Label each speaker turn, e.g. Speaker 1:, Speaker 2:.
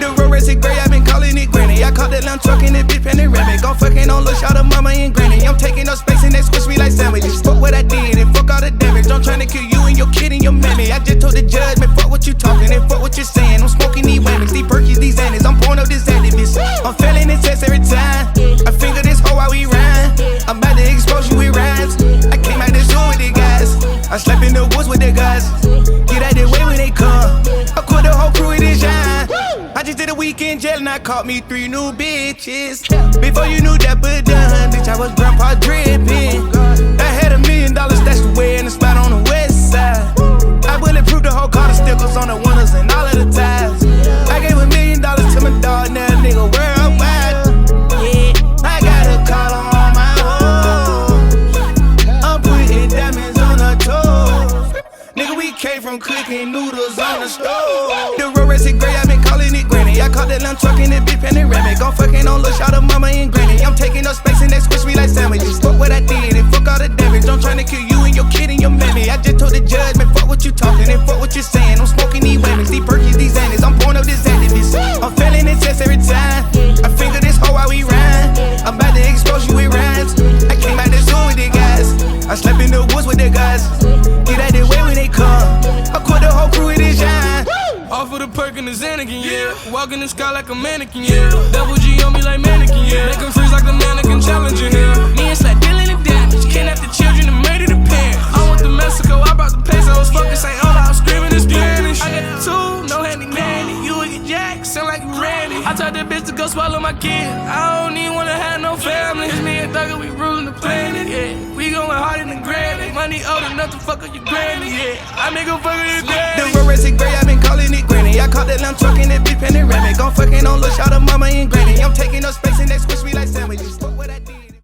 Speaker 1: The road racing gray, I been calling it granny. I caught that lamb truck in that bitch panoramic. Gon' fucking on Lil' Shawty, mama and granny. I'm taking up space and they squish me like sandwiches. Fuck what I did and fuck all the damage. I'm tryna kill you and your kid and your mammy. I just told the judge, man, fuck what you talking and fuck what you're saying. I'm smoking these whammies, these perkies, these annies. I'm pouring up this activist. I'm failing the test every time. I finger this hoe while we rhyme. I'm about to expose you with rhymes. I came out the zoo with the guys. I slept in the woods with the guys. Get out the way when they come. I quit the whole crew with this shine. I just did a weekend jail and I caught me 3 new bitches. Before you knew that but done, bitch, I was grandpa dripping. I had $1 million stashed away in the spot on the west side. I bulletproof the whole car, the stickers on the windows and all of the ties. I gave $1 million to my dog, now nigga worldwide. Yeah, I got a collar on my home. I'm putting diamonds on her toes. Nigga, we came from cooking noodles on the stove. The road racing gray, I been calling it granny. I caught that lamb truck in that bitch panoramic. Gon' fucking on Lil' Shawty, mama and granny. I'm taking up space and they squish me like sandwiches. Fuck what I did and fuck all the damage. I'm tryna kill you and your kid and your mammy. I just told the judge, man, fuck what you talking and fuck what you're saying. I'm smoking these whammies, these perkies, these annies. I'm pouring up this activist. I'm failing the test every time. I finger this hoe while we rhyme. I'm about to expose you with rhymes. I came out the zoo with the guys. I slept in the woods with the guys. Get out the way when they come. I quit the whole crew with this shine.
Speaker 2: Off of the perk and the Xanakin, yeah. Walk in the sky like a mannequin, yeah. Double G on me like mannequin, yeah. Make 'em freeze like the mannequin challenging, yeah. Me and Slack dealing the damage. Kidnap the children and murder the parents. I went to Mexico, I brought the pesos. Fucking St. Ola, I'm screaming in Spanish. I got the tool, no handy manny. You would get jacked, sound like you Randy. I told that bitch to go swallow my kid. I don't even wanna have no family. It's me and Thugger, we ruling the planet, yeah. We going harder than granny. Money old enough to fuck up your granny, yeah. I make her fuck up your granny.
Speaker 1: The road racing gray, I been calling it granny. I caught that lamb truck in that bitch panoramic. I'm fucking on Lil' Shawty, mama and granny. I'm taking up space and they squish